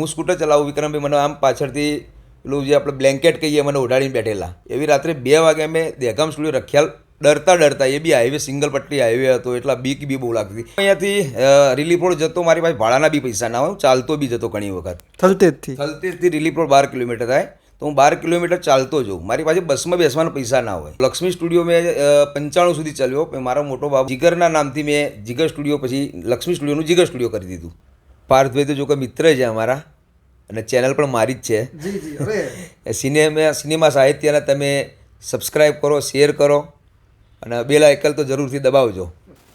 હું સ્કૂટર ચલાવું, વિક્રમભાઈ મને આમ પાછળથી પેલું જે આપણે બ્લેન્કેટ કહીએ મને ઓઢાડીને બેઠેલા. એવી રાત્રે 2 વાગે અમે દહેગામ સ્ટુડિયો રખ્યાલ ડરતા એ બી હાઈવે સિંગલ પટ્ટી હાઈવે હતો, એટલા બીક બી બહુ લાગતી. અહીંયાથી રિલીફ રોડ જતો, મારી પાસે ભાડાના બી પૈસા ના હોય, ચાલતો બી જતો ઘણી વખત. થલતેજથી રિલીફ રોડ 12 કિલોમીટર થાય, તો હું 12 કિલોમીટર ચાલતો જાઉં. મારી પાસે બસમાં બેસવાના પૈસા ના હોય. લક્ષ્મી સ્ટુડિયો મેં 95 સુધી ચાલ્યો. મારો મોટો બાબુ જીગરના નામથી મેં જીગર સ્ટુડિયો, પછી લક્ષ્મી સ્ટુડિયોનું જીગર સ્ટુડિયો કરી દીધું. પાર્થભાઈ તો જો કે મિત્ર છે અમારા, અને ચેનલ પણ મારી જ છે. સિનેમા સાહિત્યના તમે સબસ્ક્રાઈબ કરો, શેર કરો, અને બેલ આઇકન તો જરૂરથી દબાવજો.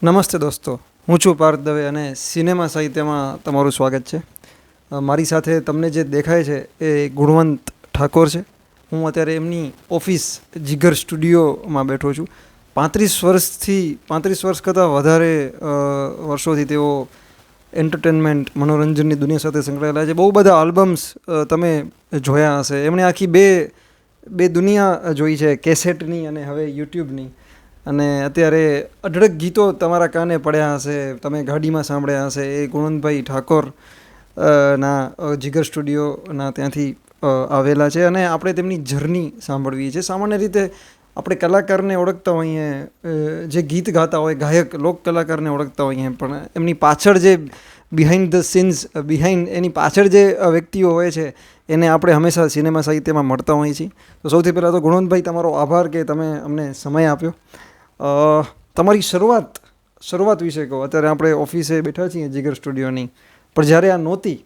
નમસ્તે દોસ્તો, હું છું પાર્થ દવે અને સિનેમા સાહિત્યમાં તમારું સ્વાગત છે. મારી સાથે તમને જે દેખાય છે એ ગુણવંત ઠાકોર છે. હું અત્યારે એમની ઓફિસ જીગર સ્ટુડિયોમાં બેઠો છું. 35 વર્ષ કરતાં વધારે વર્ષોથી તેઓ એન્ટરટેનમેન્ટ, મનોરંજનની દુનિયા સાથે સંકળાયેલા છે. બહુ બધા આલ્બમ્સ તમે જોયા હશે. એમણે આખી બે દુનિયા જોઈ છે, કેસેટની અને હવે યુટ્યુબની. અને અત્યારે અઢળક ગીતો તમારા કાને પડ્યા હશે, તમે ગાડીમાં સાંભળ્યા હશે. એ ગુણવંતભાઈ ઠાકોર ના જીગર સ્ટુડિયોના ત્યાંથી આવેલા છે, અને આપણે તેમની જર્ની સાંભળવી છે. સામાન્ય રીતે આપણે કલાકારને ઓળખતા હોઈએ, જે ગીત ગાતા હોય, ગાયક, લોક કલાકારને ઓળખતા હોઈએ, પણ એમની પાછળ જે બિહાઇન્ડ ધ સીન્સ, એની પાછળ જે વ્યક્તિઓ હોય છે એને આપણે હંમેશા સિનેમા સાહિત્યમાં મળતા હોઈએ છીએ. તો સૌથી પહેલાં તો ગુણવંતભાઈ, તમારો આભાર કે તમે અમને સમય આપ્યો. તમારી શરૂઆત વિશે કહો. અત્યારે આપણે ઓફિસે બેઠા છીએ જીગર સ્ટુડિયોની, પણ જ્યારે આ નહોતી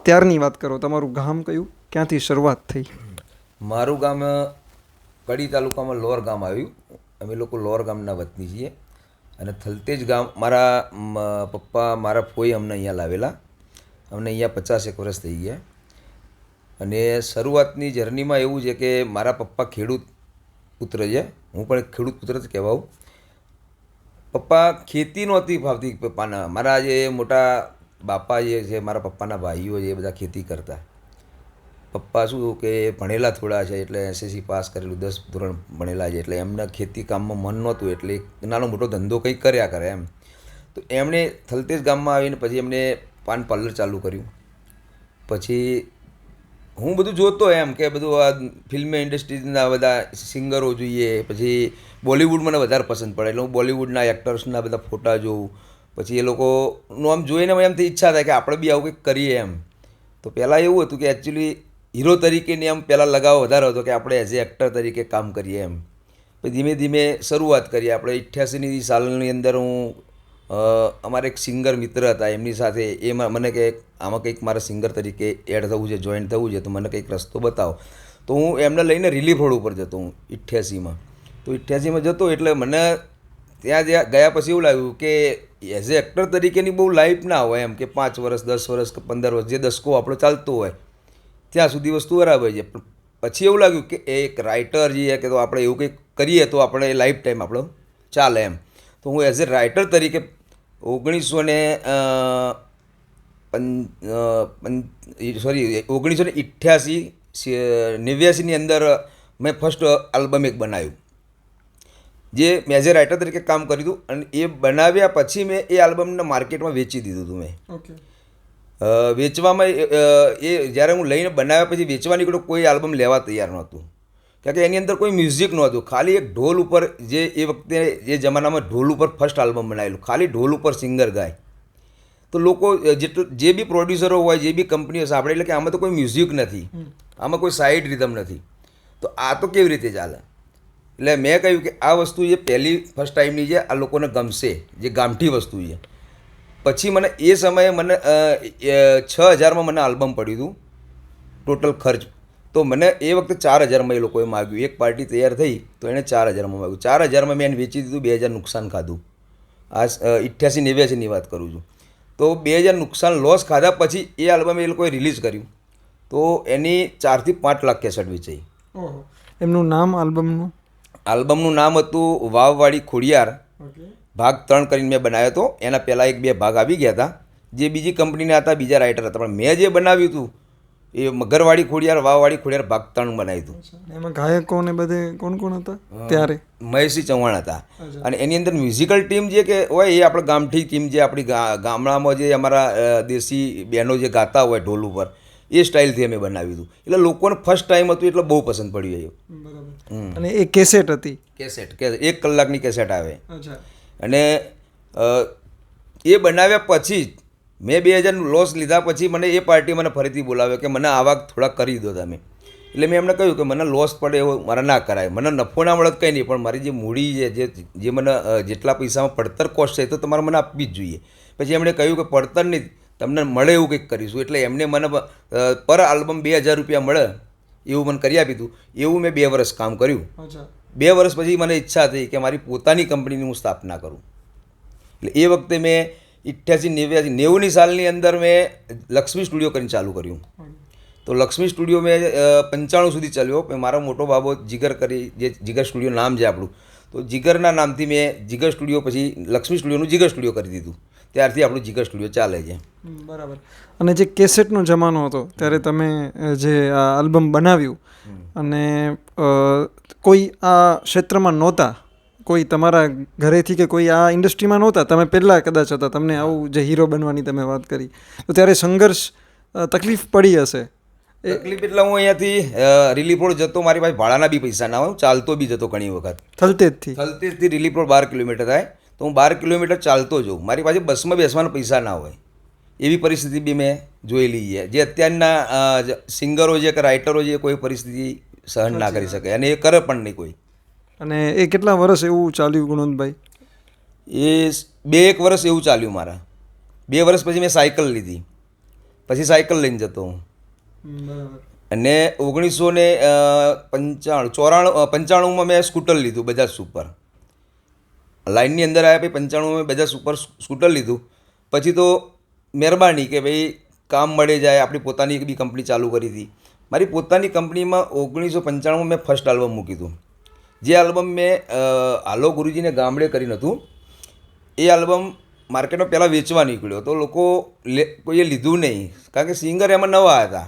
ત્યારની વાત કરો. તમારું ગામ કયું, ક્યાંથી શરૂઆત થઈ? મારું ગામ કડી તાલુકામાં લોર ગામ આવ્યું. અમે લોકો લોર ગામના વતની છીએ. અને થલતેજ ગામ મારા પપ્પા, મારા ફોઈ અમને અહીંયા લાવેલા. અમને અહીંયા 50 વર્ષ થઈ ગયા. અને શરૂઆતની જર્નીમાં એવું છે કે મારા પપ્પા ખેડૂત પુત્ર છે, હું પણ એક ખેડૂત પુત્ર જ કહેવાઉં. પપ્પા ખેતી નહોતી ફાવતી પપ્પાના. મારા જે મોટા બાપા જે છે, મારા પપ્પાના ભાઈઓ છે, એ બધા ખેતી કરતા. પપ્પા શું કે ભણેલા થોડા છે, એટલે SSC પાસ કરેલું, 10 ધોરણ ભણેલા છે, એટલે એમને ખેતી કામમાં મન નહોતું, એટલે નાનો મોટો ધંધો કંઈક કર્યા કરે એમ. તો એમણે થલતેજ ગામમાં આવીને પછી એમને પાન પાર્લર ચાલુ કર્યું. પછી હું બધું જોતો એમ કે બધું આ ફિલ્મ ઇન્ડસ્ટ્રીના બધા સિંગરો જોઈએ, પછી બોલિવૂડ મને વધારે પસંદ પડે, એટલે હું બોલિવૂડના એક્ટર્સના બધા ફોટા જોઉં. પછી એ લોકોનું આમ જોઈને એમથી ઈચ્છા થાય કે આપણે બી આવું કંઈક કરીએ એમ. તો પહેલાં એવું હતું કે એકચ્યુઅલી હીરો તરીકેની આમ પહેલાં લગાવ વધારે હતો કે આપણે એઝ એ એક્ટર તરીકે કામ કરીએ એમ. પછી ધીમે ધીમે શરૂઆત કરીએ. આપણે 88ની સાલની અંદર હું અમારા એક સિંગર મિત્ર હતા, એમની સાથે એમાં મને કે આમાં કંઈક મારે સિંગર તરીકે એડ થવું છે, જોઈન થવું છે, તો મને કંઈક રસ્તો બતાવો. તો હું એમને લઈને રિલીફ રોડ ઉપર જતો હું 88માં. તો 88માં જતો એટલે મને ત્યાં ગયા પછી એવું લાગ્યું કે એઝ એ એક્ટર તરીકેની બહુ લાઈફ ના હોય એમ, કે 5 વર્ષ, 10 વર્ષ કે 15 વર્ષ, જે દસકો આપણો ચાલતો હોય ત્યાં સુધી વસ્તુ બરાબર છે. પછી એવું લાગ્યું કે એક રાઇટર છીએ કે તો આપણે એવું કંઈક કરીએ તો આપણે લાઈફ ટાઈમ આપણો ચાલે એમ. તો હું એઝ એ રાઇટર તરીકે 1989ની અંદર મેં ફર્સ્ટ આલ્બમ એક બનાવ્યું, જે મેં એઝ એ રાઇટર તરીકે કામ કર્યું હતું. અને એ બનાવ્યા પછી મેં એ આલ્બમને માર્કેટમાં વેચી દીધું હતું. મેં વેચવામાં એ જ્યારે હું લઈને બનાવ્યા પછી વેચવા નીકળ્યો, કોઈ આલ્બમ લેવા તૈયાર નહોતું, કારણ કે એની અંદર કોઈ મ્યુઝિક નહોતું. ખાલી એક ઢોલ ઉપર, જે એ વખતે જે જમાનામાં ઢોલ ઉપર ફર્સ્ટ આલ્બમ બનાવેલું, ખાલી ઢોલ ઉપર સિંગર ગાય. તો લોકો જે બી પ્રોડ્યુસરો હોય, જે બી કંપનીઓ સાંભળે, એટલે કે આમાં તો કોઈ મ્યુઝિક નથી, આમાં કોઈ સાઇડ રિધમ નથી, તો આ તો કેવી રીતે ચાલે? એટલે મેં કહ્યું કે આ વસ્તુ જે પહેલી ફર્સ્ટ ટાઈમની છે, આ લોકોને ગમશે, જે ગામઠી વસ્તુ છે. પછી મને એ સમયે મને 6000માં મને આલ્બમ પડ્યું હતું ટોટલ ખર્ચ. તો મને એ વખતે 4000માં એ લોકોએ માગ્યું. એક પાર્ટી તૈયાર થઈ તો એણે 4000માં માગ્યું. 4000માં મેં એને વેચી દીધું, 2000 નુકસાન ખાધું. આ 88-89ની વાત કરું છું. તો 2000 નુકસાન લોસ ખાધા પછી એ આલ્બમ એ લોકોએ રિલીઝ કર્યું, તો એની 4 થી 5 લાખ કેસેટ વેચાઈ. એમનું નામ આલ્બમનું નામ હતું વાવવાળી ખોડિયાર. ભાગ 3 કરીને મેં બનાવ્યો હતો. એના પહેલાં 1-2 ભાગ આવી ગયા હતા, જે બીજી કંપનીના હતા, બીજા રાઇટર હતા. પણ મેં જે બનાવ્યું હતું એ મગરવાડી ખોડિયાર વાવવાડી ખોડિયાર ભાગ 3 બનાવ્યું હતું. એમાં ગાયકો ને બધે કોણ કોણ હતા ત્યારે? મહેશસિંહ ચૌહાણ હતા. અને એની અંદર મ્યુઝિકલ ટીમ જે કે હોય એ આપણે ગામઠી ટીમ જે આપણી ગામડામાં જે અમારા દેશી બહેનો જે ગાતા હોય ઢોલ ઉપર એ સ્ટાઇલથી અમે બનાવ્યું હતું. એટલે લોકોને ફર્સ્ટ ટાઈમ હતું એટલે બહુ પસંદ પડ્યું એ. બરાબર. અને એ કેસેટ હતી? કેસેટ 1 કલાકની કેસેટ આવે. અચ્છા. અને એ બનાવ્યા પછી જ મેં 2000 લોસ લીધા પછી મને એ પાર્ટી મને ફરીથી બોલાવ્યો કે મને આવા થોડા કરી દો તમે. એટલે મેં એમને કહ્યું કે મને લોસ પડે એવો મારે ના કરાય, મને નફો ના મળે કંઈ નહીં, પણ મારી જે મૂડી છે જે મને જેટલા પૈસામાં પડતર કોસ્ટ છે તો તમારે મને આપવી જ જોઈએ. પછી એમણે કહ્યું કે પડતર નહીં, તમને મળે એવું કંઈક કરીશું. એટલે એમને મને પર આલ્બમ 2000 રૂપિયા મળે એવું મને કરી આપ્યું હતું. એવું મેં 2 વર્ષ કામ કર્યું. 2 વર્ષ પછી મને ઈચ્છા થઈ કે મારી પોતાની કંપનીની હું સ્થાપના કરું. એટલે એ વખતે મેં 88, 90ની સાલની અંદર મેં લક્ષ્મી સ્ટુડિયો કરીને ચાલુ કર્યું. તો લક્ષ્મી સ્ટુડિયો મેં 95 સુધી ચાલ્યો. મારો મોટો બાબો જીગર કરી, જે જીગર સ્ટુડિયો નામ છે આપણું, તો જીગરના નામથી મેં જીગર સ્ટુડિયો પછી લક્ષ્મી સ્ટુડિયોનું જીગર સ્ટુડિયો કરી દીધું. ત્યારથી આપણું જીગર સ્ટુડિયો ચાલે છે. બરાબર. અને જે કેસેટનો જમાનો હતો ત્યારે તમે જે આ આલ્બમ બનાવ્યું અને કોઈ આ ક્ષેત્રમાં નહોતા, કોઈ તમારા ઘરેથી કે કોઈ આ ઇન્ડસ્ટ્રીમાં નહોતા, તમે પહેલાં કદાચ હતા, તમને આવું જે હીરો બનવાની તમે વાત કરી, તો ત્યારે સંઘર્ષ તકલીફ પડી હશે? તકલીફ એટલે હું અહીંયાથી રિલીફ રોડ જતો, મારી પાસે ભાડાના બી પૈસા ના હોય, હું ચાલતો બી જતો ઘણી વખત. થલતેજથી રિલીફ રોડ 12 કિલોમીટર થાય, તો હું 12 કિલોમીટર ચાલતો જાઉં. મારી પાસે બસમાં બેસવાના પૈસા ના હોય, એવી પરિસ્થિતિ બી મેં જોયેલી છે. જે અત્યારના સિંગરો છે કે રાઇટરો છે કોઈ પરિસ્થિતિ સહન ના કરી શકે, અને એ કરે પણ નહીં કોઈ. અને એ કેટલા વર્ષ એવું ચાલ્યું ગુણવંતભાઈ? એ 2-1 વર્ષ એવું ચાલ્યું મારા. 2 વર્ષ પછી મેં સાયકલ લીધી, પછી સાયકલ લઈને જતો હું. અને 1995માં મેં સ્કૂટર લીધું બજાજ સુપર. લાઇનની અંદર આવ્યા પછી 95માં મેં બજાજ સુપર સ્કૂટર લીધું. પછી તો મહેરબાની કે ભાઈ કામ મળે જાય, આપણી પોતાની બી કંપની ચાલુ કરી હતી. મારી પોતાની કંપનીમાં 1995માં મેં ફર્સ્ટ આલ્બમ મૂક્યું હતું. જે આલ્બમ મેં હાલો ગુરુજીને ગામડે કરીને હતું, એ આલ્બમ માર્કેટમાં પહેલાં વેચવા નીકળ્યો તો કોઈએ લીધું નહીં, કારણ કે સિંગર એમાં નવા હતા.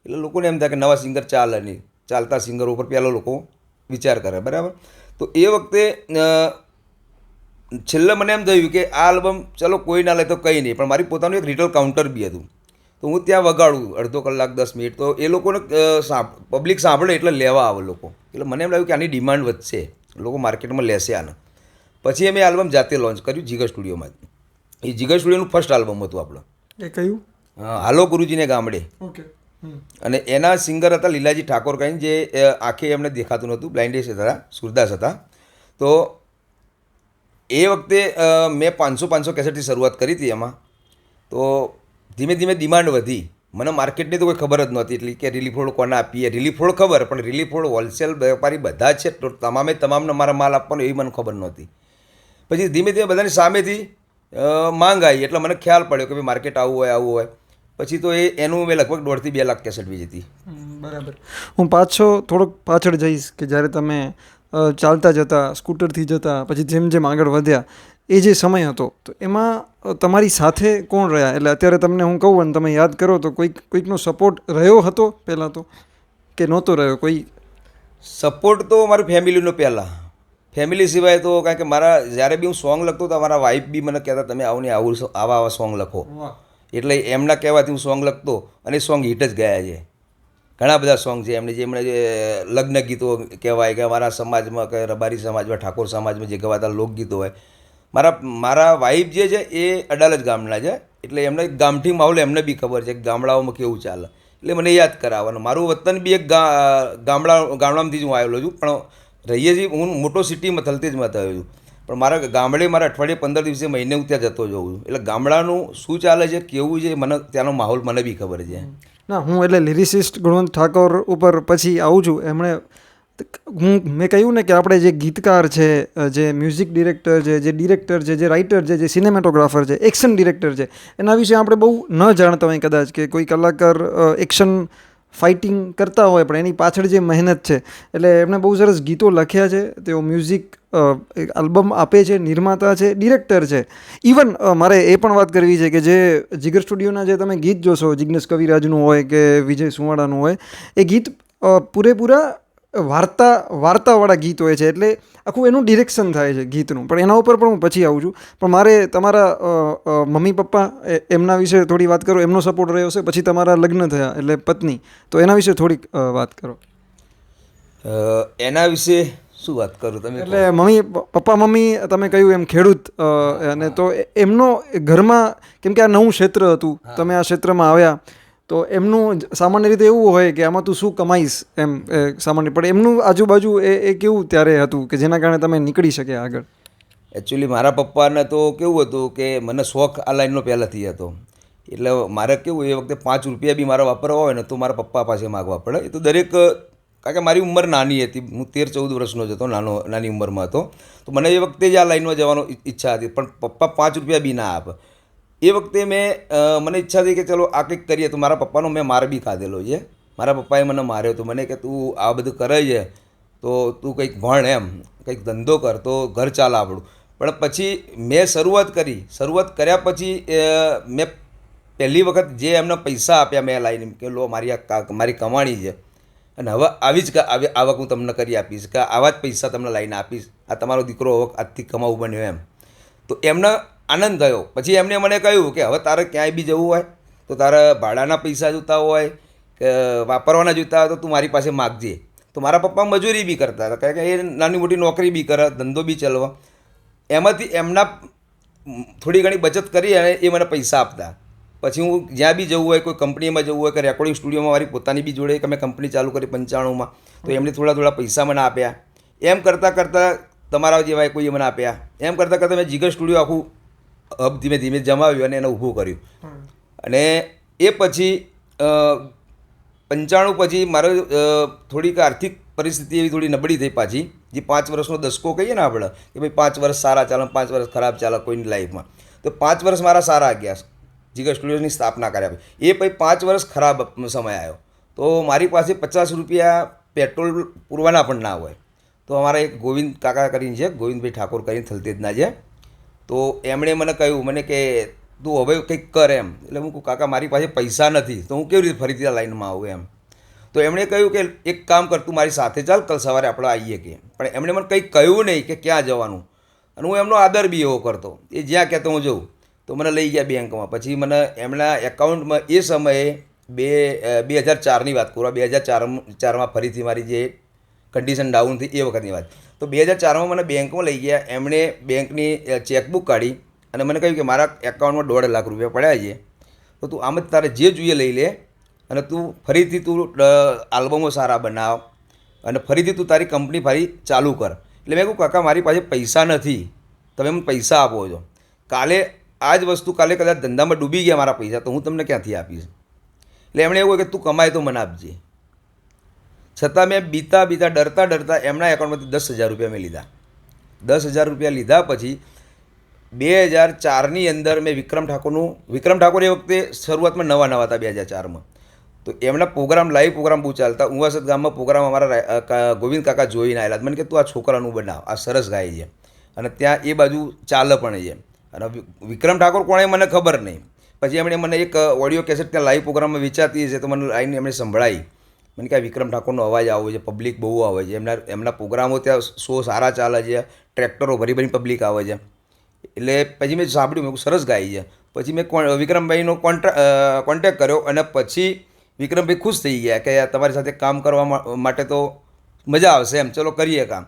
એટલે લોકોને એમ થાય કે નવા સિંગર ચાલે નહીં, ચાલતા સિંગરો ઉપર પહેલાં લોકો વિચાર કરે, બરાબર. તો એ વખતે છેલ્લે મને એમ થયું કે આ આલ્બમ ચલો કોઈ ના લે તો કંઈ નહીં, પણ મારી પોતાનું એક રિટેલ કાઉન્ટર બી હતું, તો હું ત્યાં વગાડું અડધો કલાક 10 મિનિટ, તો એ લોકોને પબ્લિક સાંભળે એટલે લેવા આવે લોકો. એટલે મને એમ લાગ્યું કે આની ડિમાન્ડ વધશે, લોકો માર્કેટમાં લેશે આને. પછી મેં આલ્બમ જાતે લોન્ચ કર્યું જીગર સ્ટુડિયોમાં. એ જીગર સ્ટુડિયોનું ફર્સ્ટ આલ્બમ હતું આપણું. એ કયું? હાલો ગુરુજીને ગામડે. ઓકે. અને એના સિંગર હતા લીલાજી ઠાકોર કરીને, જે આંખે એમને દેખાતું નહોતું, બ્લાઇન્ડેસ હતા, સુરદાસ હતા. તો એ વખતે મેં 500 કેસેટથી શરૂઆત કરી હતી એમાં. તો ધીમે ધીમે ડિમાન્ડ વધી. મને માર્કેટની તો કોઈ ખબર જ નહોતી એટલી કે રિલીફ રોડ કોને આપીએ. રિલીફ રોડ ખબર, પણ રિલીફ રોડ હોલસેલ વેપારી બધા જ છે, તો તમામને મારા માલ આપવાનો એવી મને ખબર નહોતી. પછી ધીમે ધીમે બધાની સામેથી માંગ આવી, એટલે મને ખ્યાલ પડ્યો કે ભાઈ માર્કેટ આવું હોય. પછી તો એનું મેં લગભગ 1.5 થી 2 લાખ કેસેટ વેચી હતી. બરાબર. હું થોડોક પાછળ જઈશ કે જ્યારે તમે ચાલતા જતા, સ્કૂટરથી જતા, પછી જેમ જેમ આગળ વધ્યા, એ જે સમય હતો તો એમાં તમારી સાથે કોણ રહ્યા? એટલે અત્યારે તમને હું કહું અને તમે યાદ કરો તો કોઈકનો સપોર્ટ રહ્યો હતો પહેલાં તો, કે નહોતો રહ્યો કોઈ? સપોર્ટ તો મારી ફેમિલીનો પહેલાં, ફેમિલી સિવાય તો, કારણ કે મારા જ્યારે બી હું સોંગ લખતો તો મારા વાઈફ બી મને કહેતા તમે આવા સોંગ લખો. એટલે એમના કહેવાથી હું સોંગ લખતો, અને સોંગ હિટ જ ગયા છે. ઘણા બધા સોંગ છે જેમણે જે લગ્ન ગીતો કહેવાય કે અમારા સમાજમાં કે રબારી સમાજમાં, ઠાકોર સમાજમાં જે ગવાતા લોકગીતો હોય. મારા વાઈફ જે છે એ અડાલજ ગામના છે, એટલે એમને ગામઠી માહોલ એમને બી ખબર છે કે ગામડાઓમાં કેવું ચાલે. એટલે મને યાદ કરાવવાનું. મારું વતન બી એક ગામડામાંથી જ હું આવેલો છું, પણ રહીએ છીએ હું મોટો સિટીમાં થલતેજમાં થયો છું, પણ મારા ગામડે મારા અઠવાડિયે 15 દિવસે મહિને હું ત્યાં જતો જાઉં છું. એટલે ગામડાનું શું ચાલે છે, કેવું છે, મને ત્યાંનો માહોલ મને બી ખબર છે. ના, હું એટલે લિરિસિસ્ટ ગુણવંત ઠાકોર ઉપર પછી આવું છું. મેં કહ્યું ને કે આપણે જે ગીતકાર છે, જે મ્યુઝિક ડિરેક્ટર છે, જે ડિરેક્ટર છે, જે રાઇટર છે, જે સિનેમેટોગ્રાફર છે, એક્શન ડિરેક્ટર છે, એના વિશે આપણે બહુ ન જાણતા હોય કદાચ, કે કોઈ કલાકાર એક્શન ફાઇટિંગ કરતા હોય પણ એની પાછળ જે મહેનત છે, એટલે એમણે બહુ સરસ ગીતો લખ્યા છે. તેઓ મ્યુઝિક આલ્બમ આપે છે, નિર્માતા છે, ડિરેક્ટર છે. ઇવન મારે એ પણ વાત કરવી છે કે જે જીગર સ્ટુડિયોના જે તમે ગીત જોશો, જિગ્નેશ કવિરાજનું હોય કે વિજય સુવાળાનું હોય, એ ગીત પૂરેપૂરા વાર્તાવાળા ગીત હોય છે. એટલે આખું એનું ડિરેક્શન થાય છે ગીતનું, પણ એના ઉપર પણ હું પછી આવું છું. પણ મારે તમારા મમ્મી પપ્પા એમના વિશે થોડી વાત કરો. એમનો સપોર્ટ રહ્યો છે, પછી તમારા લગ્ન થયા એટલે પત્ની, તો એના વિશે થોડીક વાત કરો. એના વિશે શું વાત કરું તમે? એટલે પપ્પા મમ્મી તમે કહ્યું એમ ખેડૂત, અને તો એમનો ઘરમાં, કેમ કે આ નવું ક્ષેત્ર હતું, તમે આ ક્ષેત્રમાં આવ્યા, તો એમનું સામાન્ય રીતે એવું હોય કે આમાં તું શું કમાઈશ એમ સામાન્ય, પણ એમનું આજુબાજુ એ કેવું ત્યારે હતું કે જેના કારણે તમે નીકળી શક્યા આગળ? એકચ્યુઅલી મારા પપ્પાને તો કેવું હતું કે મને શોખ આ લાઈનનો પહેલાંથી હતો. એટલે મારે કેવું, એ વખતે 5 રૂપિયા બી મારા વાપરવા હોય ને તો મારા પપ્પા પાસે માગવા પડે. એ તો દરેક, કારણ કે મારી ઉંમર નાની હતી, હું 13-14 વર્ષનો જ હતો, નાની ઉંમરમાં હતો. તો મને એ વખતે જ આ લાઈનમાં જવાનો ઈચ્છા હતી, પણ પપ્પા 5 રૂપિયા બી ના આપે. એ વખતે મને ઈચ્છા થઈ કે ચલો આ કંઈક કરીએ. તો મારા પપ્પાનો મેં માર બી ખાધેલો છે. મારા પપ્પાએ મને માર્યો હતો. મને કે તું આ બધું કરે છે તો તું કંઈક ભણ, એમ કંઈક ધંધો કર તો ઘર ચાલે આપણું. પણ પછી મેં શરૂઆત કર્યા પછી મેં પહેલી વખત જે એમને પૈસા આપ્યા મેં લાવીને કે લો મારી કમાણી છે, અને હવે આવી જ આવક હું તમને કરી આપીશ, કે આવા જ પૈસા તમને લાવીને આપીશ, આ તમારો દીકરો હવે આજથી કમાવું બન્યો એમ. તો એમને આનંદ થયો. પછી એમણે મને કહ્યું કે હવે તારે ક્યાંય બી જવું હોય તો તારે ભાડાના પૈસા જોઈતા હોય કે વાપરવાના જોઈતા હોય તો તું મારી પાસે માગજે. તો મારા પપ્પા મજૂરી બી કરતા હતા, કારણ કે એ નાની મોટી નોકરી બી કરે, ધંધો બી ચલાવવા. એમાંથી એમના થોડી ઘણી બચત કરી અને એ મને પૈસા આપતા. પછી હું જ્યાં બી જવું હોય, કોઈ કંપનીમાં જવું હોય કે રેકોર્ડિંગ સ્ટુડિયોમાં મારી પોતાની બી જોડે કે મેં કંપની ચાલુ કરી 95માં, તો એમણે થોડા પૈસા મને આપ્યા. એમ કરતાં તમારા જેવા કોઈએ મને આપ્યા. એમ કરતાં મેં જીગર સ્ટુડિયો આખું હબ ધીમે ધીમે જમાવ્યું અને એને ઊભું કર્યું. અને એ પછી 95 પછી મારો થોડીક આર્થિક પરિસ્થિતિ એવી થોડી નબળી થઈ પાછી. જે 5 વર્ષનો દસકો કહીએ ને આપણે, કે ભાઈ 5 વર્ષ સારા ચાલે, 5 વર્ષ ખરાબ ચાલે કોઈની લાઈફમાં. તો 5 વર્ષ મારા સારા ગયા જીગર સ્ટુડિયોની સ્થાપના કર્યા. એ પછી 5 વર્ષ ખરાબ સમય આવ્યો. તો મારી પાસે 50 રૂપિયા પેટ્રોલ પૂરવાના પણ ના હોય. તો અમારા એક ગોવિંદ કાકા કરીને છે, ગોવિંદભાઈ ઠાકોર કરીને થલતેજના છે. તો એમણે મને કહ્યું કે તું હવે કંઈક કર એમ. એટલે હું કહું કાકા મારી પાસે પૈસા નથી, તો હું કેવી રીતે ફરીથી આ લાઈનમાં આવું એમ. તો એમણે કહ્યું કે એક કામ કર, તું મારી સાથે ચાલ, કાલ સવારે આપણે આવીએ કે. પણ એમણે મને કંઈ કહ્યું નહીં કે ક્યાં જવાનું. અને હું એમનો આદર બી એવો કરતો, એ જ્યાં કહેતો હું જઉં. તો મને લઈ ગયા બેંકમાં. પછી મને એમના એકાઉન્ટમાં એ સમયે 2004ની વાત કરું, 2004માં ફરીથી મારી જે કન્ડિશન ડાઉન થઈ એ વખતની વાત. તો 2004માં મને બેંકમાં લઈ ગયા. એમણે બેંકની ચેકબુક કાઢી અને મને કહ્યું કે મારા એકાઉન્ટમાં 1.5 લાખ રૂપિયા પડ્યા છે, તો તું આમ જ તારે જે જોઈએ લઈ લે, અને તું ફરીથી આલ્બમો સારા બનાવ અને ફરીથી તું તારી કંપની ફરી ચાલુ કર. એટલે મેં કહું કાકા મારી પાસે પૈસા નથી, તમે મને પૈસા આપો છો. આ જ વસ્તુ કાલે કદાચ ધંધામાં ડૂબી ગયા મારા પૈસા, તો હું તમને ક્યાંથી આપીશ. એટલે એમણે એવું કે તું કમાય તો મને આપજે. છતાં મેં બીતા ડરતા એમના એકાઉન્ટમાંથી 10,000 રૂપિયા મેં લીધા. 10,000 રૂપિયા લીધા પછી 2004ની અંદર મેં વિક્રમ ઠાકોર એ વખતે શરૂઆતમાં નવા હતા 2004માં. તો એમના પ્રોગ્રામ, લાઈવ પ્રોગ્રામ બહુ ચાલતા. ઉવાસદ ગામમાં પ્રોગ્રામ અમારા ગોવિંદ કાકા જોઈને આવેલા. મને કે તું આ છોકરાનું બનાવ, આ સરસ ગાય છે અને ત્યાં એ બાજુ ચાલે પણ છે. અને વિક્રમ ઠાકોર કોણે મને ખબર નહીં. પછી એમણે મને એક ઓડિયો કેસેટ ત્યાં લાઈવ પ્રોગ્રામમાં વેચાતી છે, તો મને લાઈને એમણે સંભળાવી. મને કે વિક્રમ ઠાકોરનો અવાજ આવે છે, પબ્લિક બહુ આવે છે, એમના પ્રોગ્રામો ત્યાં શો સારા ચાલે છે, ટ્રેક્ટરો ભરી પબ્લિક આવે છે. એટલે પછી મેં સાંભળ્યું, મેં સરસ ગાઈ છે. પછી મેં વિક્રમભાઈનો કોન્ટેક્ટ કર્યો અને પછી વિક્રમભાઈ ખુશ થઈ ગયા કે તમારી સાથે કામ કરવા માટે તો મજા આવશે એમ, ચલો કરીએ કામ.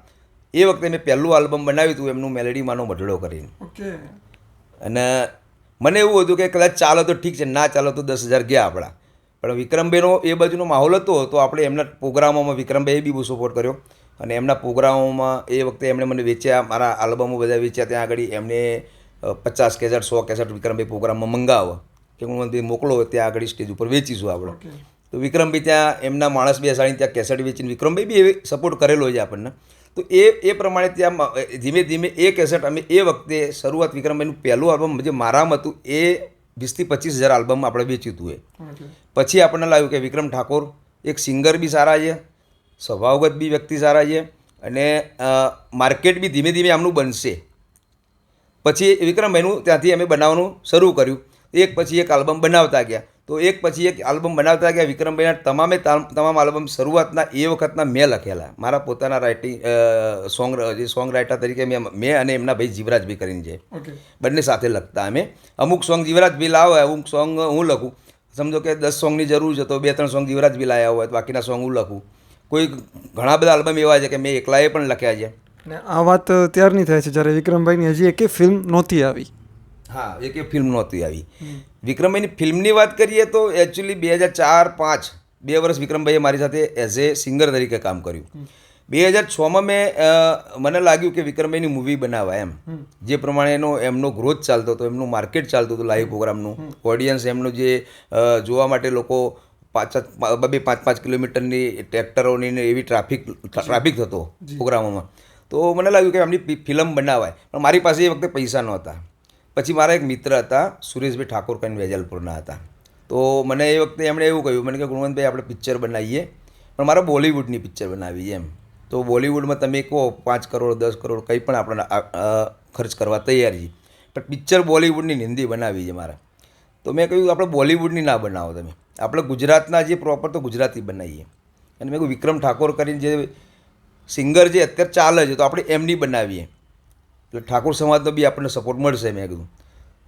એ વખતે મેં પહેલું આલ્બમ બનાવ્યું હતું એમનું મેલેડીમાંનો મઢડો કરીને. અને મને એવું હતું કે કદાચ ચાલો તો ઠીક છે, ના ચાલો તો 10,000 ગયા આપણા. પણ વિક્રમભાઈનો એ બાજુનો માહોલ હતો, તો આપણે એમના પ્રોગ્રામોમાં વિક્રમભાઈએ બી બહુ સપોર્ટ કર્યો. અને એમના પ્રોગ્રામોમાં એ વખતે એમણે મને વેચ્યા, મારા આલ્બમો બધા વેચ્યા. ત્યાં આગળ એમને 50 કેસેટ 100 કેસેટ વિક્રમભાઈ પ્રોગ્રામમાં મંગાવો કે હું મને મોકલો, ત્યાં આગળ સ્ટેજ ઉપર વેચીશું આપણે. તો વિક્રમભાઈ ત્યાં એમના માણસ બેસાડીને ત્યાં કેસેટ વેચીને વિક્રમભાઈ બી એવી સપોર્ટ કરેલો છે આપણને. તો એ પ્રમાણે ત્યાં ધીમે ધીમે એ કેસેટ અમે એ વખતે શરૂઆત વિક્રમભાઈનું પહેલું આલ્બમ જે મારામાં હતું એ 20,000 થી 25,000 આલ્બમ આપણે વેચ્યું હતું. એ પછી આપણને લાગ્યું કે વિક્રમ ઠાકોર એક સિંગર બી સારા છે, સ્વભાવગત બી વ્યક્તિ સારા છે, અને માર્કેટ બી ધીમે ધીમે આમનું બનશે. પછી વિક્રમભાઈનું ત્યાંથી અમે બનાવવાનું શરૂ કર્યું. એક પછી એક આલ્બમ બનાવતા ગયા. તો એક પછી એક આલ્બમ બનાવતા ગયા. વિક્રમભાઈના તમામ આલ્બમ શરૂઆતના એ વખતના મેં લખેલા, મારા પોતાના રાઇટિંગ સોંગ રાઇટર તરીકે મેં અને એમના ભાઈ જીવરાજભાઈ કરીને છે, બંને સાથે લખતા અમે. અમુક સોંગ જીવરાજભાઈ લાવે, અમુક સોંગ હું લખું. સમજો કે 10 સોંગની જરૂર છે તો 2-3 સોંગ જીવરાજભાઈ લાવ્યા હોય, તો બાકીના સોંગ હું લખું. કોઈ ઘણા બધા આલ્બમ એવા છે કે મેં એકલાએ પણ લખ્યા છે. અને આ વાત ત્યારની થાય છે જ્યારે વિક્રમભાઈની હજી એકે ફિલ્મ નહોતી આવી. હા, એક ફિલ્મ નહોતી આવી. વિક્રમભાઈની ફિલ્મની વાત કરીએ તો એકચ્યુઅલી 2004-5 2 વર્ષ વિક્રમભાઈએ મારી સાથે એઝ એ સિંગર તરીકે કામ કર્યું. 2006માં મને લાગ્યું કે વિક્રમભાઈની મૂવી બનાવાય એમ. જે પ્રમાણે એમનો ગ્રોથ ચાલતો હતો, એમનું માર્કેટ ચાલતું હતું લાઈવ પ્રોગ્રામનું, ઓડિયન્સ એમનું જે જોવા માટે લોકો 5-5 કિલોમીટરની ટ્રેક્ટરોની ને એવી ટ્રાફિક થતો પ્રોગ્રામોમાં. તો મને લાગ્યું કે એમની ફિલ્મ બનાવાય, પણ મારી પાસે એ વખતે પૈસા નહોતા. પછી મારા એક મિત્ર હતા, સુરેશભાઈ ઠાકોર કરીને વેજલપુરના હતા. તો મને એ વખતે એમણે એવું કહ્યું મને કે ગુણવંતભાઈ આપણે પિક્ચર બનાવીએ, પણ મારે બોલિવૂડની પિક્ચર બનાવી એમ. તો બોલિવૂડમાં તમે કહો 5 કરોડ 10 કરોડ કંઈ પણ આપણે ખર્ચ કરવા તૈયાર છીએ, પણ પિક્ચર બોલિવૂડની હિન્દી બનાવી છે મારે. તો મેં કહ્યું આપણે બોલિવૂડની ના બનાવો, તમે આપણે ગુજરાતના જે પ્રોપર તો ગુજરાતી બનાવીએ. અને મેં કહ્યું વિક્રમ ઠાકોર કરીને જે સિંગર જે અત્યારે ચાલે છે તો આપણે એમની બનાવીએ, એટલે ઠાકોર સમાજનો બી આપણને સપોર્ટ મળશે મેં કીધું.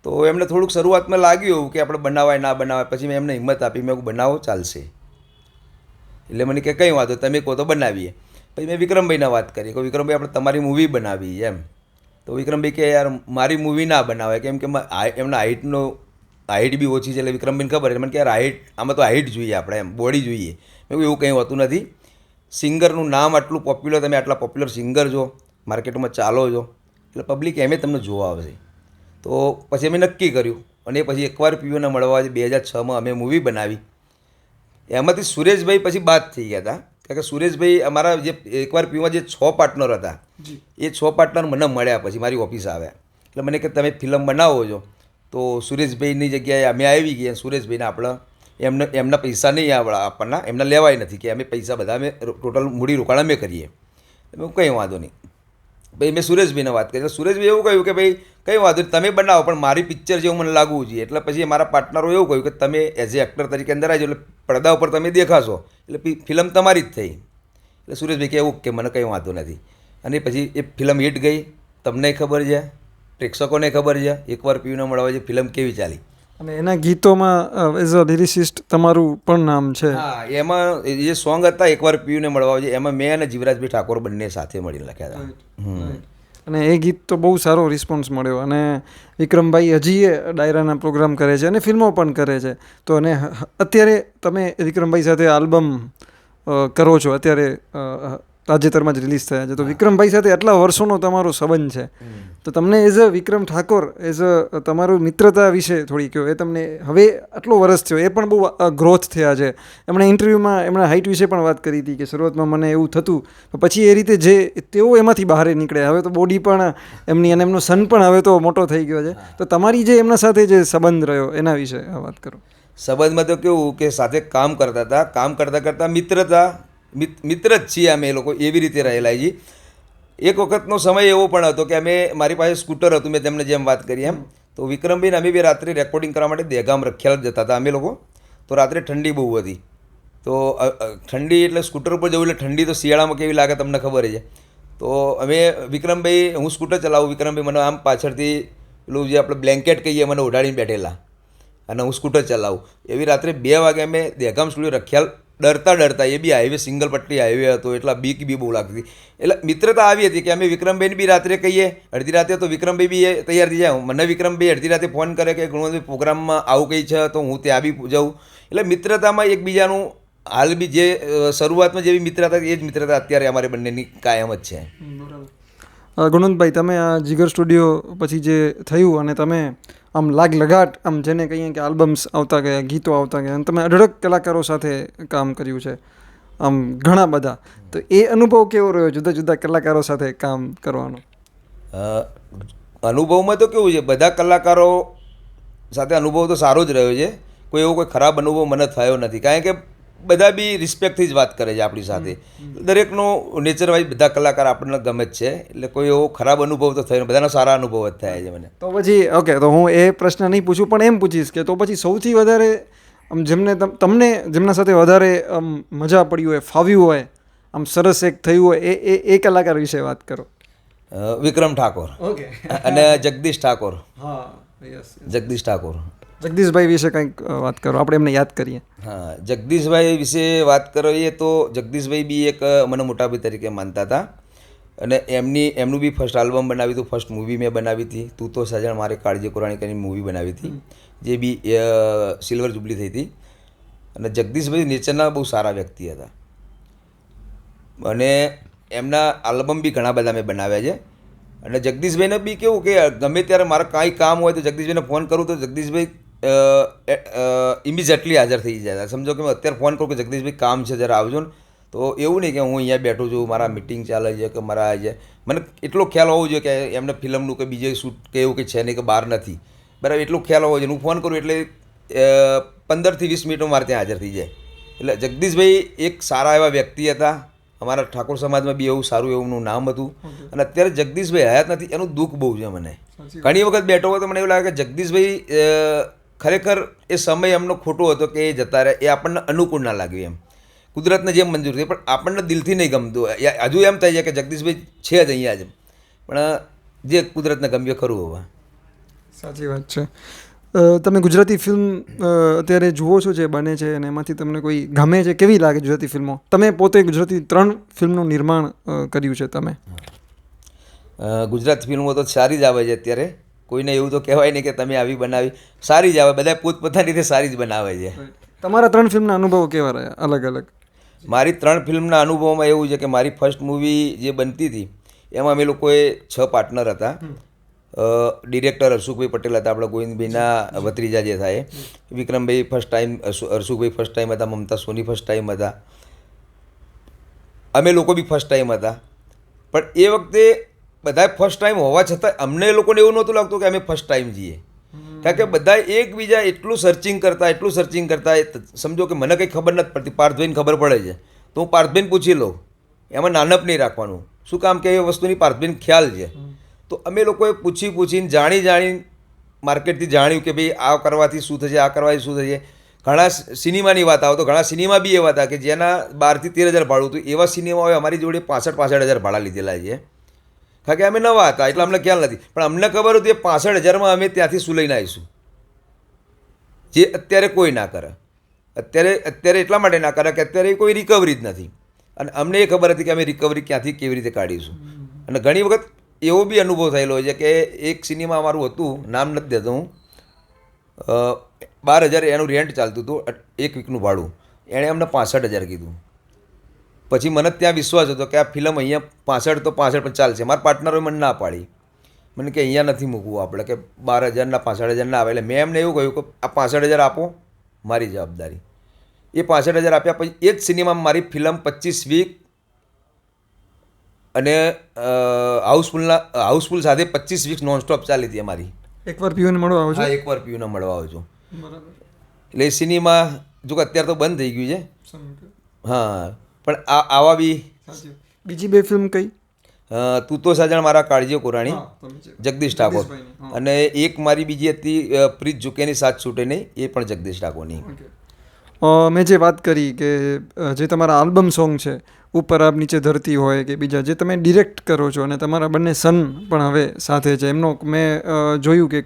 તો એમને થોડુંક શરૂઆતમાં લાગ્યું કે આપણે બનાવાય ના બનાવાય. પછી મેં એમને હિંમત આપી, મેં બનાવો ચાલશે. એટલે મને કે કંઈ વાંધો, તમે કહો તો બનાવીએ. પછી મેં વિક્રમભાઈને વાત કરી કે વિક્રમભાઈ આપણે તમારી મૂવી બનાવી એમ. તો વિક્રમભાઈ કે યાર મારી મૂવી ના બનાવાય, કેમ કે એમના હાઇટ બી ઓછી છે. એટલે વિક્રમભાઈને ખબર છે મને કે યાર આમાં તો હાઇટ જોઈએ આપણે એમ, બોડી જોઈએ. મેં કહ્યું એવું કંઈ હોતું નથી. સિંગરનું નામ આટલું પોપ્યુલર, તમે આટલા પોપ્યુલર સિંગર છો, માર્કેટમાં ચાલો છો, એટલે પબ્લિક એમે તમને જોવા આવશે. તો પછી અમે નક્કી કર્યું, અને પછી એકવાર પીઓને મળવા 2006માં અમે મૂવી બનાવી. એમાંથી સુરેશભાઈ પછી બાદ થઈ ગયા હતા, કારણ કે સુરેશભાઈ અમારા જે એકવાર પીઓમાં જે 6 પાર્ટનર હતા, એ 6 પાર્ટનર મને મળ્યા પછી મારી ઓફિસ આવ્યા. એટલે મને કે તમે ફિલ્મ બનાવો છો, તો સુરેશભાઈની જગ્યાએ અમે આવી ગયા. સુરેશભાઈને આપણે એમના પૈસા નહીં આપણના, એમના લેવાય નથી કે અમે પૈસા બધા અમે ટોટલ મૂડી રોકાણ અમે કરીએ. મેં કંઈ વાંધો નહીં. ભાઈ મેં સુરેશભાઈને વાત કરી, સુરેશભાઈ એવું કહ્યું કે ભાઈ કંઈ વાંધો નહીં, તમે બનાવો પણ મારી પિક્ચર જેવું મને લાગવું જોઈએ. એટલે પછી મારા પાર્ટનરો એવું કહ્યું કે તમે એઝ એ એક્ટર તરીકે અંદર આવી જાઓ, એટલે પડદા ઉપર તમે દેખાશો, એટલે ફિલ્મ તમારી જ થઈ. એટલે સુરેશભાઈ કે એવું કે મને કંઈ વાંધો નથી. અને પછી એ ફિલ્મ હિટ ગઈ, તમને ખબર છે, પ્રેક્ષકોને ખબર છે, એકવાર પીયુને મળવા જે ફિલ્મ કેવી ચાલી. અને એના ગીતોમાં એઝ અ લિરિસિસ્ટ તમારું પણ નામ છે. હા, એમાં જે સોંગ હતા એકવાર પીયુને મળવા છે, એમાં મેં અને જીવરાજભાઈ ઠાકોર બંને સાથે મળીને લખ્યા હતા. અને એ ગીત તો બહુ સારો રિસ્પોન્સ મળ્યો. અને વિક્રમભાઈ હજી એ ડાયરાના પ્રોગ્રામ કરે છે અને ફિલ્મો પણ કરે છે. તો અને અત્યારે તમે વિક્રમભાઈ સાથે આલ્બમ કરો છો, અત્યારે તાજેતરમાં જ રિલીઝ થયા છે. તો વિક્રમભાઈ સાથે આટલા વર્ષોનો તમારો સંબંધ છે, તો તમને as a Vikram Thakor as a તમારું મિત્રતા વિશે થોડી કહો. એ તમને હવે આટલો વર્ષ થયો, એ પણ બહુ ગ્રોથ થયા છે. એમણે ઇન્ટરવ્યૂમાં એમના હાઇટ વિશે પણ વાત કરી હતી કે શરૂઆતમાં મને એવું થતું, પછી એ રીતે જે તેઓ એમાંથી બહાર નીકળ્યા, હવે તો બોડી પણ એમની અને એમનો સન પણ હવે તો મોટો થઈ ગયો છે. તો તમારી જે એમના સાથે જે સંબંધ રહ્યો એના વિશે વાત કરો. સંબંધમાં તો કેવું કે સાથે કામ કરતા હતા, કામ કરતાં મિત્ર જ છીએ અમે લોકો, એવી રીતે રહેલા છીએ. એક વખતનો સમય એવો પણ હતો કે મારી પાસે સ્કૂટર હતું, મેં તમને જેમ વાત કરી એમ. તો વિક્રમભાઈને અમે બી રાત્રે રેકોર્ડિંગ કરવા માટે દહેગામ રખિયાલ જતા હતા અમે લોકો. તો રાત્રે ઠંડી બહુ હતી, તો ઠંડી એટલે સ્કૂટર ઉપર જવું એટલે ઠંડી તો શિયાળામાં કેવી લાગે તમને ખબર છે. તો અમે વિક્રમભાઈ, હું સ્કૂટર ચલાવું, વિક્રમભાઈ મને આમ પાછળથી પેલું જે આપણે બ્લેન્કેટ કહીએ મને ઓઢાડીને બેઠેલા, અને હું સ્કૂટર ચલાવું. એવી રાત્રે 2 વાગે અમે દહેગામ સ્ટુડિયો રખિયાલ ડરતા, એ બી હાઈવે સિંગલ પટ્ટી હાઈવે હતો, એટલા બીક બી બહુ લાગતી. એટલે મિત્રતા આવી હતી કે અમે વિક્રમભાઈને બી રાત્રે કહીએ, અડધી રાતે તો વિક્રમભાઈ બી તૈયાર થઈ જાય. મને વિક્રમભાઈ અડધી રાતે ફોન કરે કે ગુણવંતભાઈ પ્રોગ્રામમાં આવું કંઈ છે, તો હું ત્યાં બી જાઉં. એટલે મિત્રતામાં એકબીજાનું હાલ બી જે શરૂઆતમાં જેવી મિત્રતા એ જ મિત્રતા અત્યારે અમારે બંનેની કાયમ જ છે. ગુણવંતભાઈ, તમે આ જીગર સ્ટુડિયો પછી જે થયું અને તમે આમ લગાટ આમ જેને કહીએ કે આલ્બમ્સ આવતા ગયા, ગીતો આવતા ગયા, અને તમે અઢળક કલાકારો સાથે કામ કર્યું છે, આમ ઘણા બધા. તો એ અનુભવ કેવો રહ્યો જુદા જુદા કલાકારો સાથે કામ કરવાનો? અનુભવમાં તો કેવું છે, બધા કલાકારો સાથે અનુભવ તો સારો જ રહ્યો છે. કોઈ એવો કોઈ ખરાબ અનુભવ મને થયો નથી, કારણ કે બધા બી રિસ્પેક્ટથી જ વાત કરે છે આપણી સાથે. દરેકનો નેચર વાઇઝ બધા કલાકાર આપણને ગમે જ છે, એટલે કોઈ એવો ખરાબ અનુભવ તો થયો, બધાનો સારા અનુભવ જ થાય છે મને. તો પછી ઓકે, તો હું એ પ્રશ્ન નહીં પૂછું પણ એમ પૂછીશ કે તો પછી સૌથી વધારે આમ તમને જેમના સાથે વધારે મજા પડી હોય, ફાવ્યું હોય, આમ સરસ એક થયું હોય એ કલાકાર વિશે વાત કરો. વિક્રમ ઠાકોર ઓકે. અને જગદીશ ઠાકોર. હા, યસ. જગદીશ ઠાકોર. જગદીશભાઈ વિશે કંઈક વાત કરો, આપણે એમને યાદ કરીએ. હા, જગદીશભાઈ વિશે વાત કરીએ તો જગદીશભાઈ બી એક મને મોટાભાઈ તરીકે માનતા હતા, અને એમનું બી ફર્સ્ટ આલ્બમ બનાવી હતું, ફર્સ્ટ મૂવી મેં બનાવી હતી, તું તો સજણ મારે કાળજી કોરાણી કરીને મૂવી બનાવી હતી, જે બી સિલ્વર જુબલી થઈ હતી. અને જગદીશભાઈ નેચરના બહુ સારા વ્યક્તિ હતા, અને એમના આલ્બમ બી ઘણા બધા મેં બનાવ્યા છે. અને જગદીશભાઈને બી કેવું કે ગમે ત્યારે મારે કાંઈ કામ હોય તો જગદીશભાઈને ફોન કરું તો જગદીશભાઈ ઇમિડિયેટલી હાજર થઈ જાય. સમજો કે મેં અત્યારે ફોન કરું કે જગદીશભાઈ કામ છે જરા આવજો ને, તો એવું નહીં કે હું અહીંયા બેઠું છું, મારા મિટિંગ ચાલે છે કે મારા છે, મને એટલો ખ્યાલ હોવો જોઈએ કે એમને ફિલ્મનું કે બીજે શૂટ કે એવું કંઈ છે નહીં કે બહાર નથી, બરાબર, એટલો ખ્યાલ હોવો જોઈએ. હું ફોન કરું એટલે 15થી 20 મિનિટમાં મારે ત્યાં હાજર થઈ જાય. એટલે જગદીશભાઈ એક સારા એવા વ્યક્તિ હતા. અમારા ઠાકોર સમાજમાં બી એવું સારું એવું નામ હતું. અને અત્યારે જગદીશભાઈ હયાત નથી, એનું દુઃખ બહુ છે મને. ઘણી વખત બેઠો હોય તો મને એવું લાગે કે જગદીશભાઈ ખરેખર એ સમય એમનો ખોટો હતો કે એ જતા રહે, એ આપણને અનુકૂળ ના લાગ્યું. એમ કુદરતને જેમ મંજૂર થઈ, પણ આપણને દિલથી નહીં ગમતું. હજુ એમ થાય છે કે જગદીશભાઈ છે જ અહીંયા જ, પણ જે કુદરતને ગમ્યું ખરું. હવે સાચી વાત છે. તમે ગુજરાતી ફિલ્મ અત્યારે જુઓ છો જે બને છે, અને એમાંથી તમને કોઈ ગમે છે? કેવી લાગે ગુજરાતી ફિલ્મો? તમે પોતે ગુજરાતી 3 ફિલ્મનું નિર્માણ કર્યું છે તમે. ગુજરાતી ફિલ્મો તો સારી જ આવે છે અત્યારે, કોઈને એવું તો કહેવાય નહીં કે તમે આવી બનાવી, સારી જ આવે, બધા પોતપોતાની રીતે સારી જ બનાવે છે. તમારા 3 ફિલ્મના અનુભવો કેવા રહ્યા અલગ અલગ? મારી 3 ફિલ્મના અનુભવમાં એવું છે કે મારી ફર્સ્ટ મૂવી જે બનતી હતી એમાં અમે લોકોએ 6 પાર્ટનર હતા. ડિરેક્ટર હર્ષુભાઈ પટેલ હતા, આપણા ગોવિંદભાઈના ભત્રીજા જે થાય, Vikrambhai first time, Harshubhai first time હતા, મમતા સોની ફર્સ્ટ ટાઈમ હતા, અમે લોકો બી ફર્સ્ટ ટાઈમ હતા. પણ એ વખતે બધા ફર્સ્ટ ટાઈમ હોવા છતાં અમને એ લોકોને એવું નહોતું લાગતું કે અમે ફર્સ્ટ ટાઈમ જઈએ, કારણ કે બધા એકબીજા એટલું સર્ચિંગ કરતા, સમજો કે મને કંઈ ખબર નથી પડતી, પાર્થભાઈને ખબર પડે છે તો હું પાર્થભાઈને પૂછી લઉં, એમાં નાનપ નહીં રાખવાનું. શું કામ કે એ વસ્તુની પાર્થભાઈને ખ્યાલ છે. તો અમે લોકોએ પૂછીને જાણી માર્કેટથી જાણ્યું કે ભાઈ આ કરવાથી શું થશે, આ કરવાથી શું થશે. ઘણા સિનેમાની વાત આવે તો ઘણા સિનેમા બી એવા હતા કે જેના 12 થી 13 હજાર ભાડું હતું. એવા સિનેમાઓએ અમારી જોડે 65 હજાર ભાડા લીધેલા છે, કારણ કે અમે નવા હતા એટલે અમને ખ્યાલ નથી. પણ અમને ખબર હતી એ 65,000માં અમે ત્યાંથી શું લઈને આવીશું, જે અત્યારે કોઈ ના કરે. અત્યારે એટલા માટે ના કરે કે અત્યારે કોઈ રિકવરી જ નથી, અને અમને એ ખબર હતી કે અમે રિકવરી ક્યાંથી કેવી રીતે કાઢીશું. અને ઘણી વખત એવો બી અનુભવ થયેલો છે કે એક સિનેમા અમારું હતું, નામ નથી દેતો હું, 12,000 એનું રેન્ટ ચાલતું હતું, 1 વીકનું ભાડું. એણે અમને 65,000 કીધું. પછી મને ત્યાં વિશ્વાસ હતો કે આ ફિલ્મ અહીંયા 65 તો 65 પણ ચાલશે. મારા પાર્ટનરોએ મને ના પાડી, મને કે અહીંયા નથી મૂકવું આપણે, કે 12,000 65,000 ના આવે. એટલે મેં એમને એવું કહ્યું કે આ 65,000 આપો, મારી જવાબદારી. એ 65,000 આપ્યા. પછી એ જ સિનેમામાં મારી ફિલ્મ 25 વીક અને હાઉસફુલ સાથે 25 વીક નોનસ્ટોપ ચાલી હતી અમારી. એકવાર પીયુને મળવા આવો છો? હા, એકવાર પીયુને મળવા આવું છું. એટલે એ સિનેમા જો કે અત્યારે તો બંધ થઈ ગયું છે. હા, પણ આવા બી. બીજી 2 ફિલ્મ કઈ? તું તો સજણ મારા કાળજીઓ કોરાણી, જગદીશ ઠાકોર, અને એક મારી બીજી હતી પ્રીત ઝુકેની સાથ છૂટે નહીં, એ પણ જગદીશ ઠાકોરની. મેં જે વાત કરી કે જે તમારા આલ્બમ સોંગ છે, ઉપર આબ નીચે ધરતી હોય કે બીજા જે તમે ડિરેક્ટ કરો છો, અને તમારા બંને સન પણ હવે સાથે છે, એમનો મેં જોયું કે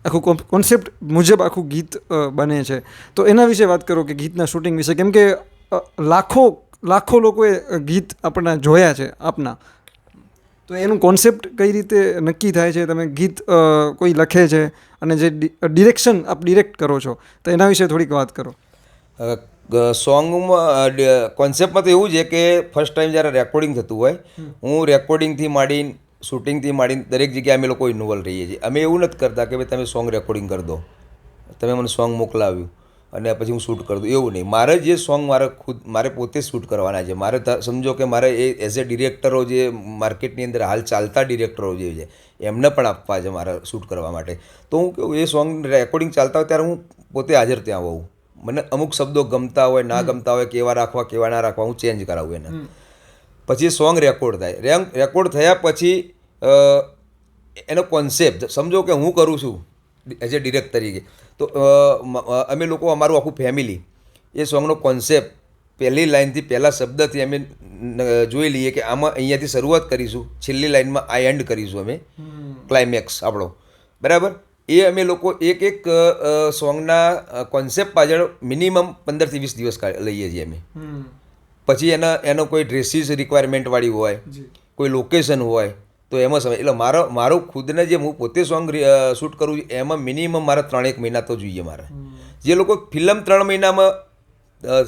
આખું કોન્સેપ્ટ મુજબ આખું ગીત બને છે. તો એના વિશે વાત કરો કે ગીતના શૂટિંગ વિશે, કેમ કે લાખો લોકોએ ગીત આપણને જોયા છે આપના, તો એનું કોન્સેપ્ટ કઈ રીતે નક્કી થાય છે? તમે ગીત કોઈ લખે છે અને જે ડિરેક્શન આપ ડિરેક્ટ કરો છો, તો એના વિશે થોડીક વાત કરો. સોંગમાં કોન્સેપ્ટમાં તો એવું છે કે ફર્સ્ટ ટાઈમ જ્યારે રેકોર્ડિંગ થતું હોય, હું રેકોર્ડિંગથી માંડીને શૂટિંગથી માંડીને દરેક જગ્યાએ અમે લોકો ઇન્વોલ્વ રહીએ છીએ. અમે એવું નથી કરતા કે ભાઈ તમે સોંગ રેકોર્ડિંગ કરી દો, તમે મને સોંગ મોકલાવ્યું અને પછી હું શૂટ કરી દઉં, એવું નહીં. મારે જે સોંગ મારે પોતે શૂટ કરવાના છે. મારે સમજો કે મારે એ એઝ એ ડિરેક્ટરો જે માર્કેટની અંદર હાલ ચાલતા ડિરેક્ટરો જે છે એમને પણ આપવા છે મારે શૂટ કરવા માટે. તો હું કહું એ સોંગ રેકોર્ડિંગ ચાલતા હોય ત્યારે હું પોતે હાજર ત્યાં હોઉં, મને અમુક શબ્દો ગમતા હોય ના ગમતા હોય, કેવા રાખવા કેવા ના રાખવા, હું ચેન્જ કરાવું એને. પછી સોંગ રેકોર્ડ થાય. રેકોર્ડ થયા પછી એનો કોન્સેપ્ટ સમજો કે હું કરું છું એઝ એ ડિરેક્ટર તરીકે, તો અમે લોકો અમારું આખું ફેમિલી એ સોંગનો કોન્સેપ્ટ પહેલી લાઇનથી પહેલા શબ્દથી અમે જોઈ લઈએ કે આમાં અહીંયાથી શરૂઆત કરીશું, છેલ્લી લાઇનમાં આ એન્ડ કરીશું અમે, ક્લાઇમેક્સ આપણો, બરાબર. એ અમે લોકો એક સોંગના કોન્સેપ્ટ પાછળ મિનિમમ 15 થી 20 દિવસ લઈએ છીએ અમે. પછી એનો કોઈ ડ્રેસીસ રિક્વાયરમેન્ટવાળી હોય, કોઈ લોકેશન હોય તો એમાં સમય, એટલે મારો ખુદને જે હું પોતે સોંગ શૂટ કરું છું એમાં મિનિમમ મારા 3-1 મહિના તો જોઈએ મારે. જે લોકો ફિલ્મ 3 મહિનામાં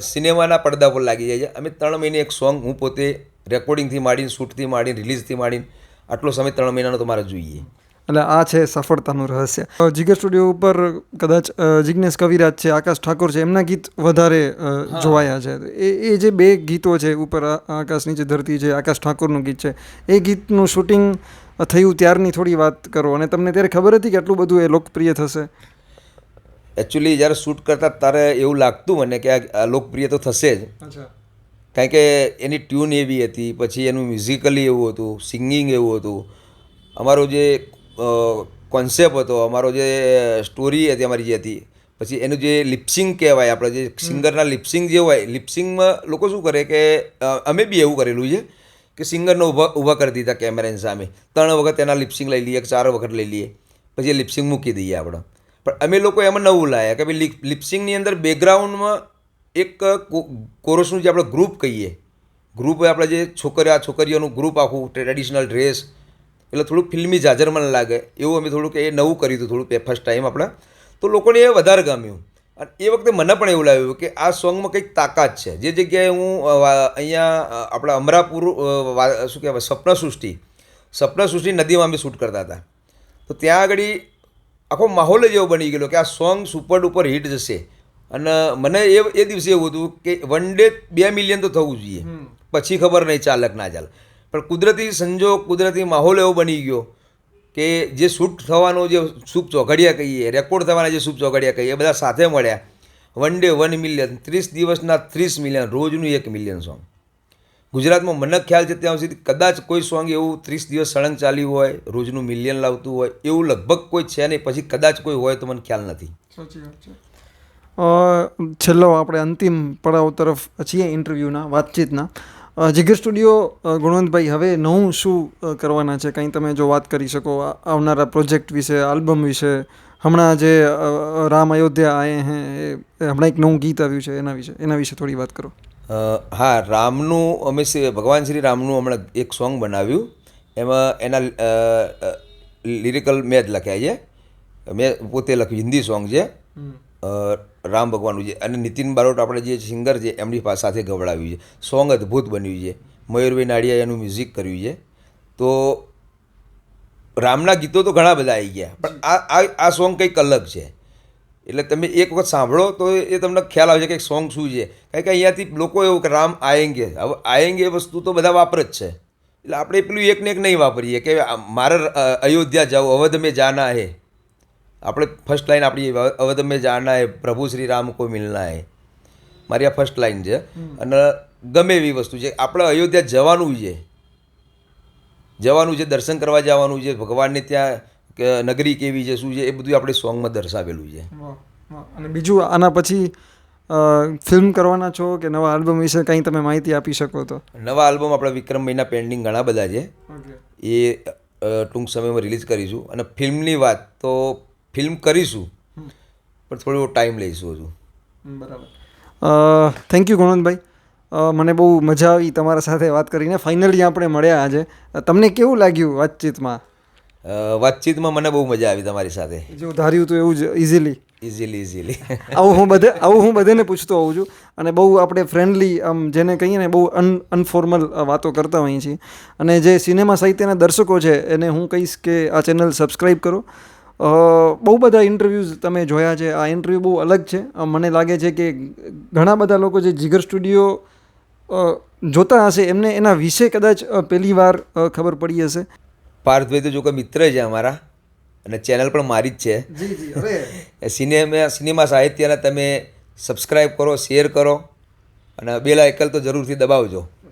સિનેમાના પડદા પર લાગી જાય છે, અમે 3 મહિને એક સોંગ હું પોતે રેકોર્ડિંગથી માંડીને, શૂટથી માંડીને, રિલીઝથી માંડીને આટલો સમય 3 મહિનાનો તો મારે જોઈએ. એટલે આ છે સફળતાનું રહસ્ય. જીગર સ્ટુડિયો ઉપર કદાચ જિગ્નેશ કવિરાજ છે, આકાશ ઠાકોર છે, એમના ગીત વધારે જોવાયા છે. એ જે 2 ગીતો છે, ઉપર આકાશ નીચે ધરતી છે, આકાશ ઠાકોરનું ગીત છે, એ ગીતનું શૂટિંગ થયું ત્યારની થોડી વાત કરો. અને તમને ત્યારે ખબર હતી કે આટલું બધું એ લોકપ્રિય થશે? એકચ્યુઅલી જ્યારે શૂટ કરતા ત્યારે એવું લાગતું મને કે આ લોકપ્રિય તો થશે જ, કારણ કે એની ટ્યુન એવી હતી, પછી એનું મ્યુઝિકલી એવું હતું, સિંગિંગ એવું હતું, અમારો જે કોન્સેપ્ટ હતો, અમારો જે સ્ટોરી હતી અમારી જે હતી, પછી એનું જે લિપસિંગ કહેવાય, આપણે જે સિંગરના લિપસિંગ જે હોય, લિપસિંગમાં લોકો શું કરે કે અમે બી એવું કરેલું છે કે સિંગરને ઊભા કરી દીધા કેમેરાની સામે, 3 વખત એના લિપસિંગ લઈ લઈએ, 4 વખત લઈ લઈએ, પછી એ લિપસિંગ મૂકી દઈએ આપણે. પણ અમે લોકો એમાં નવું લાયા કે ભાઈ લિપસિંગની અંદર બેકગ્રાઉન્ડમાં એક કોરસનું જે આપણે ગ્રુપ કહીએ, ગ્રુપ આપણે જે છોકરીઓનું ગ્રુપ આખું ટ્રેડિશનલ ડ્રેસ, એટલે થોડુંક ફિલ્મી જાજર મને લાગે એવું અમે થોડુંક એ નવું કર્યું હતું થોડું ફર્સ્ટ ટાઈમ આપણે, તો લોકોને એ વધારે ગમ્યું. અને એ વખતે મને પણ એવું લાગ્યું કે આ સોંગમાં કંઈક તાકાત છે. જે જગ્યાએ હું અહીંયા આપણા અમરાપુર શું કહેવાય સપ્નસૃષ્ટિ નદીમાં અમે શૂટ કરતા હતા, તો ત્યાં આગળ આખો માહોલ જ એવો બની ગયેલો કે આ સોંગ સુપર ડુપર હિટ જશે. અને મને એ દિવસે એવું હતું કે 1 ડે 2 મિલિયન તો થવું જોઈએ, પછી ખબર નહીં ચાલે કે ના ચાલે. પણ કુદરતી સંજોગ, કુદરતી માહોલ એવો બની ગયો કે જે શૂટ થવાનો જે શુભ ચોઘડિયા કહીએ, રેકોર્ડ થવાના જે શુભ ચોઘડિયા કહીએ, એ બધા સાથે મળ્યા. 1 ડે 1 મિલિયન, 30 દિવસના 30 મિલિયન, રોજનું 1 મિલિયન સોંગ. ગુજરાતમાં મને ખ્યાલ છે ત્યાં સુધી કદાચ કોઈ સોંગ એવું 30 દિવસ સળંગ ચાલ્યું હોય, રોજનું મિલિયન લાવતું હોય એવું લગભગ કોઈ છે નહીં. પછી કદાચ કોઈ હોય તો મને ખ્યાલ નથી. સાચી વાત છે. છેલ્લો આપણે અંતિમ પડાવ તરફ છીએ ઇન્ટરવ્યૂના, વાતચીતના. જીગર સ્ટુડિયો ગુણવંતભાઈ હવે નવું શું કરવાના છે? કંઈ તમે જો વાત કરી શકો આવનારા પ્રોજેક્ટ વિશે, આલ્બમ વિશે. હમણાં જે રામ અયોધ્યા આયે હે, હમણાં એક નવું ગીત આવ્યું છે, એના વિશે થોડી વાત કરો. હા, રામનું અમે ભગવાન શ્રી રામનું હમણાં એક સોંગ બનાવ્યું, એમાં એના લિરિકલ મેં જ લખ્યા છે, મેં પોતે લખ્યું, હિન્દી સોંગ છે, રામ ભગવાનનું છે. અને નીતિન બારોટ આપણે જે સિંગર છે એમની સાથે ગવડાવ્યું છે. સોંગ અદ્ભુત બન્યું છે, મયુરભાઈ નાડિયાએ એનું મ્યુઝિક કર્યું છે. તો રામના ગીતો તો ઘણા બધા આવી ગયા, પણ આ સોંગ કંઈક અલગ છે. એટલે તમે એક વખત સાંભળો તો એ તમને ખ્યાલ આવે છે કે સોંગ શું છે. કારણ કે અહીંયાથી લોકો એવું કે રામ આયેંગે, હવે આયેંગે વસ્તુ તો બધા વાપરે જ છે, એટલે આપણે પેલું એકને એક નહીં વાપરીએ કે મારે અયોધ્યા જાઓ, અવધ મેં જાના હે. આપણે ફર્સ્ટ લાઈન આપણી અવધ મેં જાના હે, પ્રભુ શ્રી રામ કો મિલના હે, મારી આ ફર્સ્ટ લાઈન છે. અને ગમે એવી વસ્તુ છે, આપણે અયોધ્યા જવાનું છે, દર્શન કરવા જવાનું છે, ભગવાનને ત્યાં નગરી કેવી છે, શું છે, એ બધું આપણે સોંગમાં દર્શાવેલું છે. અને બીજું આના પછી ફિલ્મ કરવાના છો કે નવા આલ્બમ વિશે કંઈ તમે માહિતી આપી શકો તો? નવા આલ્બમ આપણા વિક્રમભાઈના પેન્ડિંગ ઘણા બધા છે, એ ટૂંક સમયમાં રિલીઝ કરીશું. અને ફિલ્મની વાત તો ફિલ્મ કરીશું, પણ થોડો ટાઈમ લઈશું હજુ. બરાબર. થેન્ક યુ ગુણવંતભાઈ, મને બહુ મજા આવી તમારા સાથે વાત કરીને. ફાઇનલી આપણે મળ્યા આજે. તમને કેવું લાગ્યું વાતચીતમાં? વાતચીતમાં મને બહુ મજા આવી તમારી સાથે. જેવું ધાર્યું હતું એવું જ ઇઝીલી આવું હું બધાને પૂછતો હોઉં છું. અને બહુ આપણે ફ્રેન્ડલી, આમ જેને કહીએ ને બહુ અનફોર્મલ વાતો કરતા હોઈએ છીએ. અને જે સિનેમા સાહિત્યના દર્શકો છે એને હું કહીશ કે આ ચેનલ સબસ્ક્રાઈબ કરો. બહુ બધા ઇન્ટરવ્યૂઝ તમે જોયા છે, આ ઇન્ટરવ્યૂ બહુ અલગ છે. મને લાગે છે કે ઘણા બધા લોકો જે જીગર સ્ટુડિયો જોતા હશે એમને એના વિશે કદાચ પહેલી વાર ખબર પડી હશે. પાર્થભાઈ તો જો કે મિત્ર છે અમારા, અને ચેનલ પણ મારી જ છે. સિનેમા સાહિત્યના તમે સબસ્ક્રાઈબ કરો, શેર કરો અને બેલ આઇકન તો જરૂરથી દબાવજો.